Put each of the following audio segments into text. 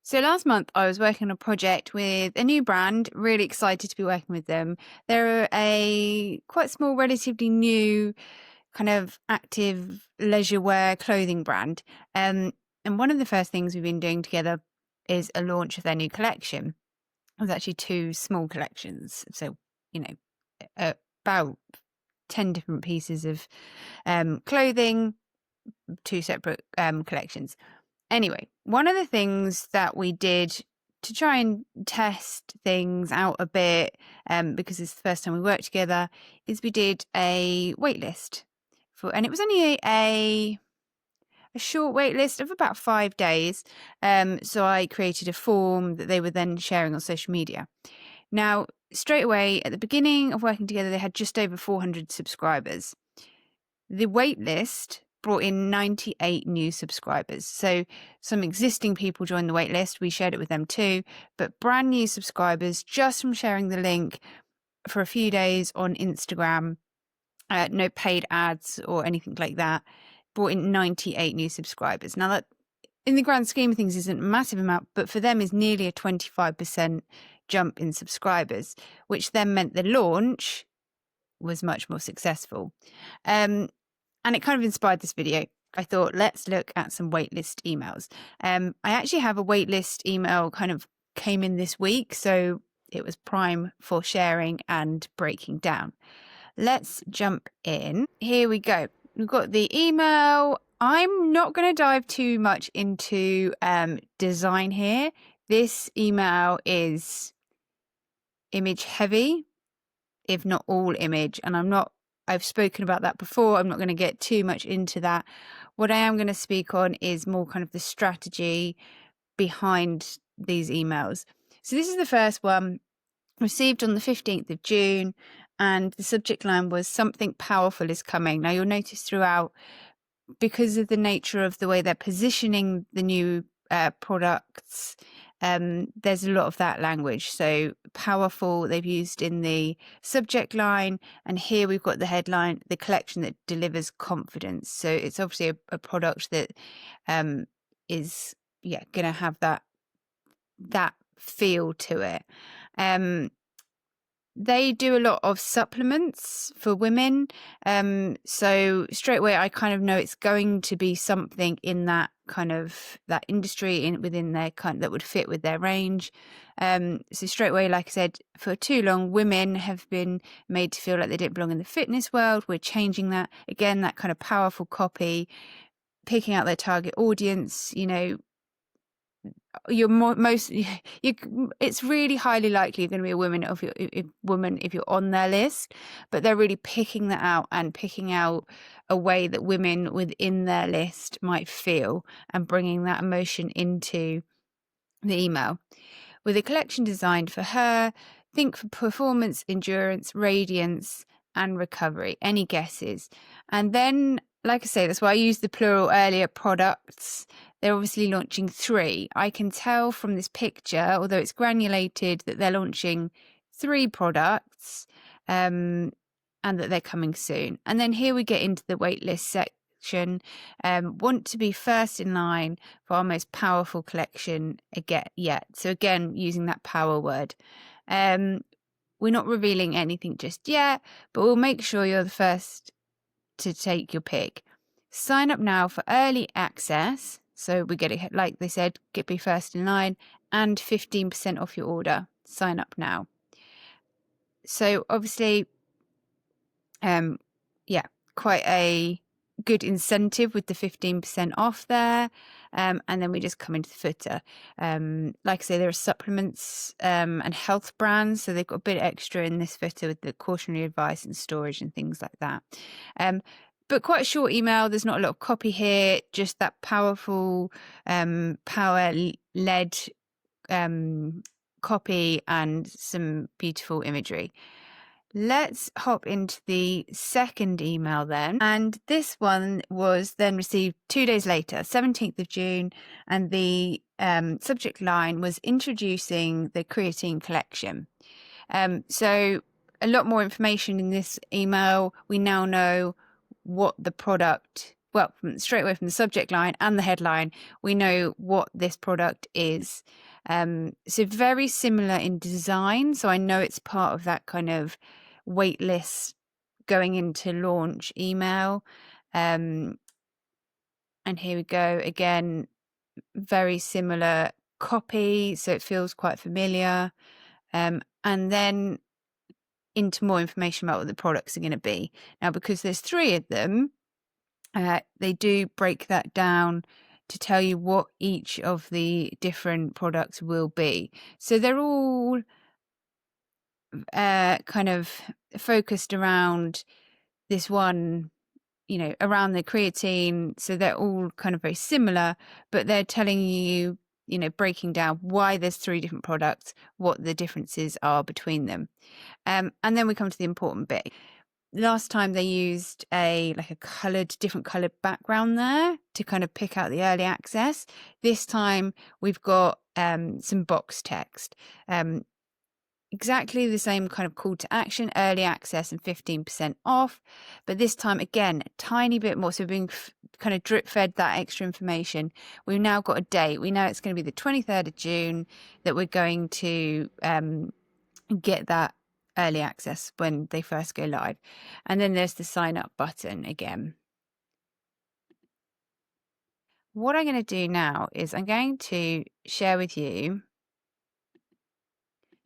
So last month I was working on a project with a new brand, really excited to be working with them. They're a quite small, relatively new kind of active leisure wear clothing brand. And one of the first things we've been doing together is a launch of their new collection. It was actually two small collections. So, you know, about 10 different pieces of clothing, two separate collections. Anyway, one of the things that we did to try and test things out a bit, because it's the first time we worked together, is we did a waitlist and it was only a short waitlist of about 5 days. So I created a form that they were then sharing on social media. Now, straight away at the beginning of working together, they had just over 400 subscribers. The waitlist brought in 98 new subscribers. So some existing people joined the waitlist. We shared it with them too, but brand new subscribers just from sharing the link for a few days on Instagram, no paid ads or anything like that, brought in 98 new subscribers. Now that in the grand scheme of things isn't a massive amount, but for them is nearly a 25% jump in subscribers, which then meant the launch was much more successful. And it kind of inspired this video. I thought, let's look at some waitlist emails. I actually have a waitlist email kind of came in this week, so it was prime for sharing and breaking down. Let's jump in. Here we go. We've got the email. I'm not going to dive too much into design here. This email is image heavy, if not all image, and I've spoken about that before. I'm not going to get too much into that. What I am going to speak on is more kind of the strategy behind these emails. So this is the first one, received on the 15th of June, and the subject line was "Something powerful is coming." Now you'll notice throughout, because of the nature of the way they're positioning the new products, there's a lot of that language. So powerful they've used in the subject line, and here we've got the headline, the collection that delivers confidence. So it's obviously a product that is going to have that feel to it. They do a lot of supplements for women. So straight away, I kind of know it's going to be something in that kind of that industry within their kind that would fit with their range. So straight away, like I said, for too long, women have been made to feel like they didn't belong in the fitness world. We're changing that. Again, that kind of powerful copy, picking out their target audience, it's really highly likely you're going to be a woman if you're on their list, but they're really picking that out and picking out a way that women within their list might feel and bringing that emotion into the email. With a collection designed for her, think for performance, endurance, radiance, and recovery. Any guesses? And then, like I say, that's why I used the plural earlier, products. They're obviously launching 3. I can tell from this picture, although it's granulated, that they're launching 3 products, and that they're coming soon. And then here we get into the waitlist section. Want to be first in line for our most powerful collection yet. So again, using that power word. We're not revealing anything just yet, but we'll make sure you're the first to take your pick. Sign up now for early access. So we get it, like they said, be first in line, and 15% off your order. Sign up now. So obviously, quite a good incentive with the 15% off there. And then we just come into the footer. Like I say, there are supplements and health brands, so they've got a bit extra in this footer with the cautionary advice and storage and things like that. But quite a short email. There's not a lot of copy here, just that powerful power-led copy and some beautiful imagery. Let's hop into the second email then. And this one was then received 2 days later, 17th of June. And the subject line was introducing the creatine collection. So a lot more information in this email. We now know what the product well, straight away from the subject line and the headline, we know what this product is. So very similar in design. So I know it's part of that kind of waitlist going into launch email. And here we go again, very similar copy, so it feels quite familiar. And then into more information about what the products are going to be. Now, because there's 3 of them, they do break that down to tell you what each of the different products will be. So they're all kind of focused around this one, around the creatine. So they're all kind of very similar, but they're telling you, breaking down why there's 3 different products, what the differences are between them. And then we come to the important bit. Last time they used a different coloured background there to kind of pick out the early access. This time we've got some box text. Exactly the same kind of call to action, early access and 15% off. But this time, again, a tiny bit more. So being kind of drip fed that extra information. We've now got a date. We know it's going to be the 23rd of June that we're going to get that early access when they first go live. And then there's the sign up button again. What I'm going to do now is I'm going to share with you,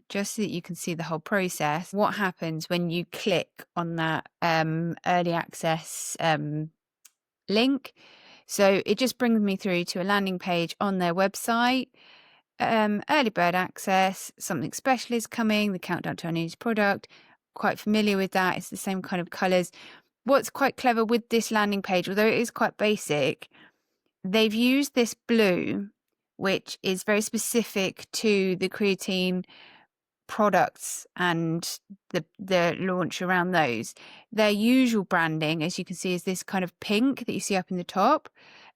just so that you can see the whole process, what happens when you click on that early access link. So it just brings me through to a landing page on their website. Early bird access, something special is coming, the countdown to our newest product. Quite familiar with that. It's the same kind of colours. What's quite clever with this landing page, although it is quite basic, they've used this blue, which is very specific to the creatine products and the launch around those. Their usual branding, as you can see, is this kind of pink that you see up in the top.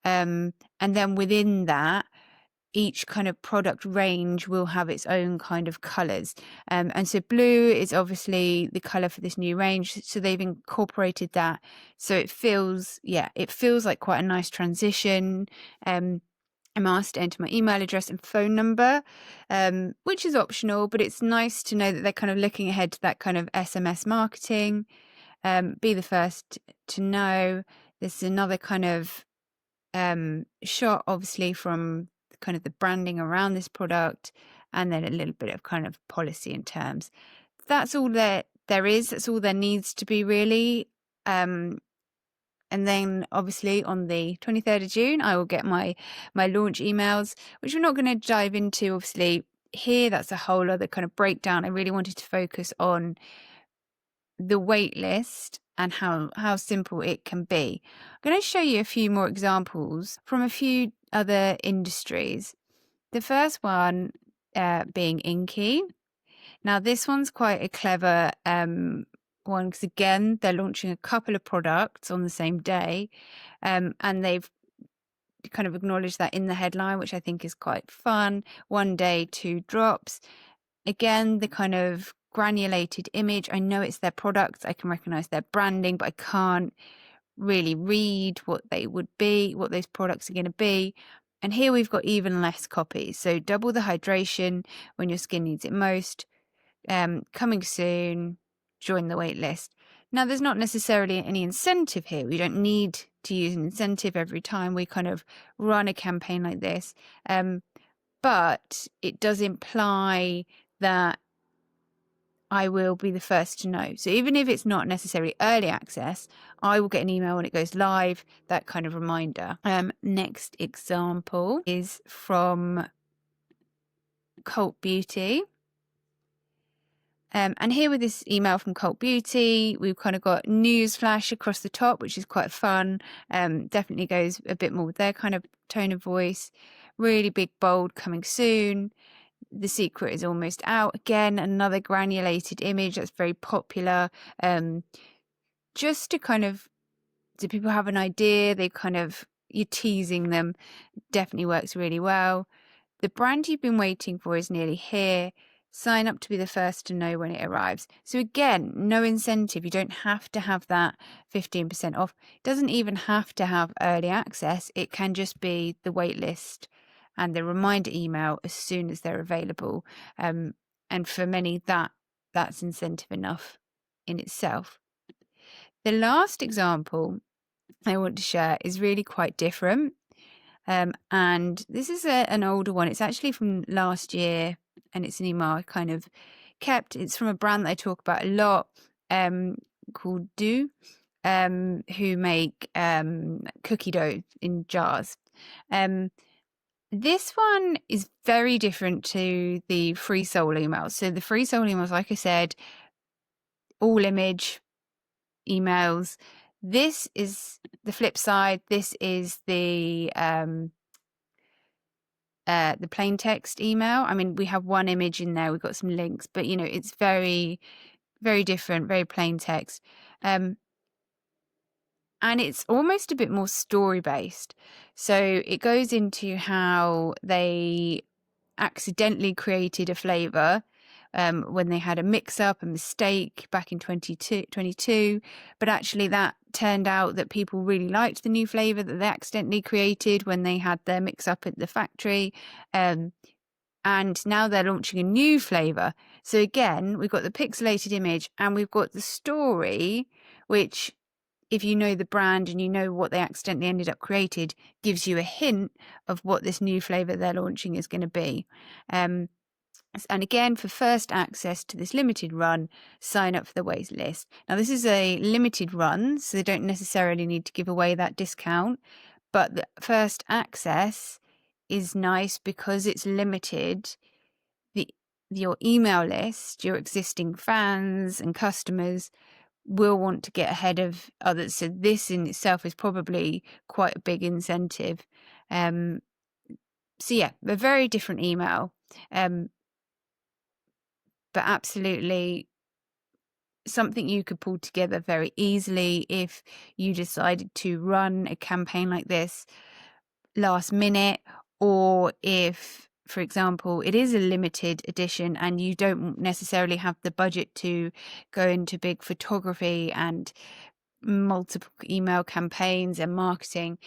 And then within that, each kind of product range will have its own kind of colours. And so blue is obviously the colour for this new range. So they've incorporated that. So it feels like quite a nice transition. I'm asked to enter my email address and phone number, which is optional, but it's nice to know that they're kind of looking ahead to that kind of SMS marketing. Be the first to know. There's another kind of shot, obviously, from kind of the branding around this product, and then a little bit of kind of policy and terms. That's all there is. That's all there needs to be, really. And then obviously on the 23rd of June, I will get my launch emails, which we're not going to dive into obviously here. That's a whole other kind of breakdown. I really wanted to focus on the waitlist and how simple it can be. I'm going to show you a few more examples from a few other industries. The first one being Inky. Now this one's quite a clever one, because again, they're launching a couple of products on the same day, and they've kind of acknowledged that in the headline, which I think is quite fun. 1 day, 2 drops. Again, the kind of granulated image. I know it's their products. I can recognize their branding, but I can't really read what they would be, what those products are going to be. And here we've got even less copies. So double the hydration when your skin needs it most. Coming soon, join the wait list. Now, there's not necessarily any incentive here. We don't need to use an incentive every time we kind of run a campaign like this. But it does imply that I will be the first to know. So even if it's not necessarily early access, I will get an email when it goes live, that kind of reminder. Next example is from Cult Beauty. And here with this email from Cult Beauty, we've kind of got news flash across the top, which is quite fun. Definitely goes a bit more with their kind of tone of voice. Really big, bold, coming soon. The secret is almost out. Again, another granulated image that's very popular. Just to kind of, do people have an idea? You're teasing them. Definitely works really well. The brand you've been waiting for is nearly here. sign up to be the first to know when it arrives. So again, no incentive. You don't have to have that 15% off. It doesn't even have to have early access. It can just be the waitlist and the reminder email as soon as they're available. And for many, that's incentive enough in itself. The last example I want to share is really quite different. And this is an older one. It's actually from last year, and it's an email I kind of kept. It's from a brand that I talk about a lot, called Do, who make cookie dough in jars. This one is very different to the free soul emails. So the free soul emails, like I said, all image emails. This is the flip side. This is the plain text email. I mean, we have one image in there. We've got some links, but it's very, very different, very plain text. And it's almost a bit more story based. So it goes into how they accidentally created a flavor when they had a mix-up, a mistake back in 2022, but actually that turned out that people really liked the new flavor that they accidentally created when they had their mix-up at the factory, and now they're launching a new flavor. So again, we've got the pixelated image and we've got the story, which, if you know the brand and you know what they accidentally ended up created, gives you a hint of what this new flavor they're launching is going to be. And again, for first access to this limited run, sign up for the waitlist. Now, this is a limited run, so they don't necessarily need to give away that discount, but the first access is nice because it's limited. Your email list, your existing fans and customers will want to get ahead of others. So this in itself is probably quite a big incentive. So yeah, a very different email. But absolutely something you could pull together very easily if you decided to run a campaign like this last minute, or if, for example, it is a limited edition and you don't necessarily have the budget to go into big photography and multiple email campaigns and marketing.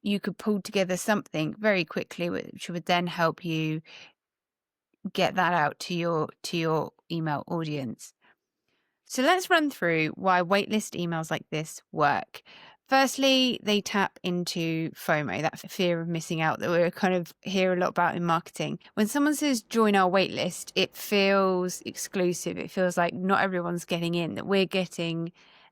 You could pull together something very quickly which would then help you get that out to your email audience. So let's run through why waitlist emails like this work. Firstly, they tap into FOMO, that fear of missing out that we kind of hear a lot about in marketing. When someone says join our waitlist, it feels exclusive. It feels like not everyone's getting in, that we're getting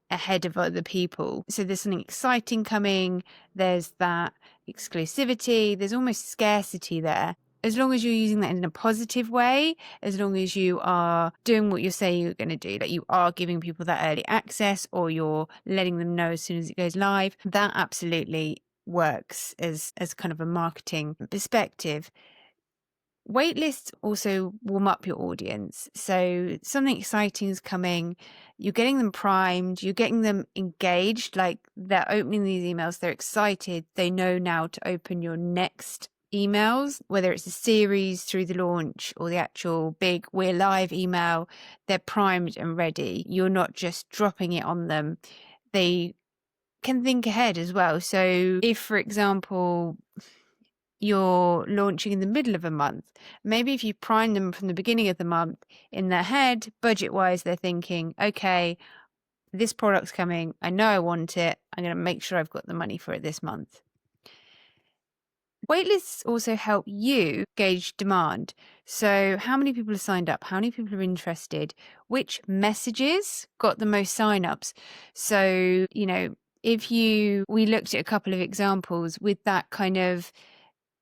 ahead of other people. So there's something exciting coming. There's that exclusivity. There's almost scarcity there. As long as you're using that in a positive way, as long as you are doing what you say you're going to do, that you are giving people that early access or you're letting them know as soon as it goes live, that absolutely works as kind of a marketing perspective. Waitlists also warm up your audience. So something exciting is coming, you're getting them primed, you're getting them engaged, like they're opening these emails, they're excited, they know now to open your next emails, whether it's a series through the launch or the actual big we're live email. They're primed and ready. You're not just dropping it on them. They can think ahead as well. So if, for example, you're launching in the middle of a month, maybe if you prime them from the beginning of the month, in their head, budget wise, they're thinking, okay, this product's coming, I know I want it, I'm going to make sure I've got the money for it this month. Waitlists also help you gauge demand. So how many people have signed up? How many people are interested? Which messages got the most signups? So, we looked at a couple of examples with that kind of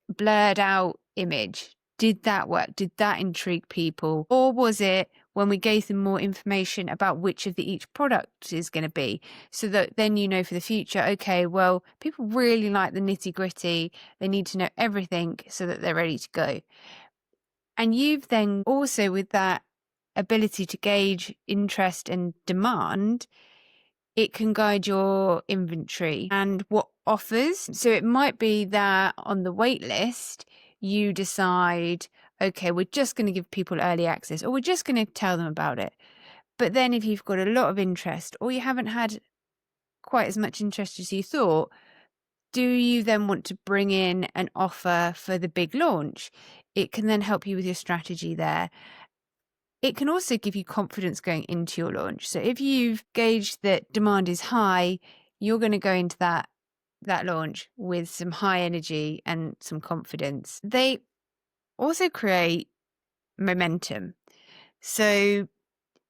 blurred out image. Did that work? Did that intrigue people? Or was it when we gave them more information about which of each product is going to be, so that then for the future, okay, well, people really like the nitty gritty. They need to know everything so that they're ready to go. And you've then also, with that ability to gauge interest and demand, it can guide your inventory and what offers. So it might be that on the wait list, you decide, okay, we're just going to give people early access, or we're just going to tell them about it. But then if you've got a lot of interest, or you haven't had quite as much interest as you thought, do you then want to bring in an offer for the big launch? It can then help you with your strategy there. It can also give you confidence going into your launch. So if you've gauged that demand is high, you're going to go into that launch with some high energy and some confidence. They also create momentum. So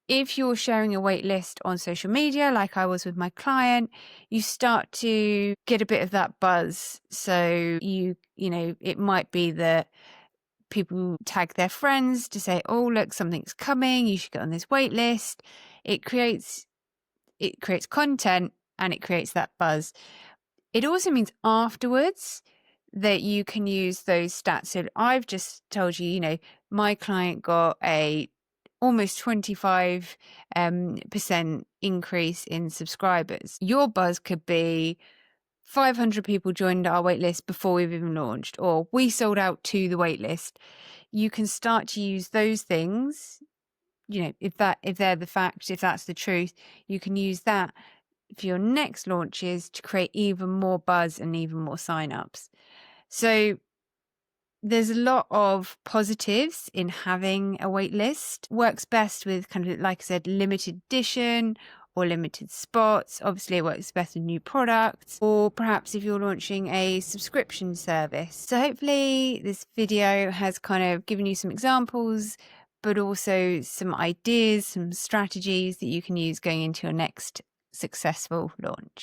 if you're sharing a wait list on social media, like I was with my client, you start to get a bit of that buzz. So you know, it might be that people tag their friends to say, oh, look, something's coming, you should get on this wait list. It creates content and it creates that buzz. It also means afterwards that you can use those stats. So I've just told you, you know, my client got a almost 25% increase in subscribers. Your buzz could be 500 people joined our waitlist before we've even launched, or we sold out to the waitlist. You can start to use those things, you know, if they're the facts, if that's the truth, you can use that for your next launches to create even more buzz and even more signups. So there's a lot of positives in having a wait list. Works best with kind of, like I said, limited edition or limited spots. Obviously, it works best with new products, or perhaps if you're launching a subscription service. So hopefully this video has kind of given you some examples, but also some ideas, some strategies that you can use going into your next successful launch.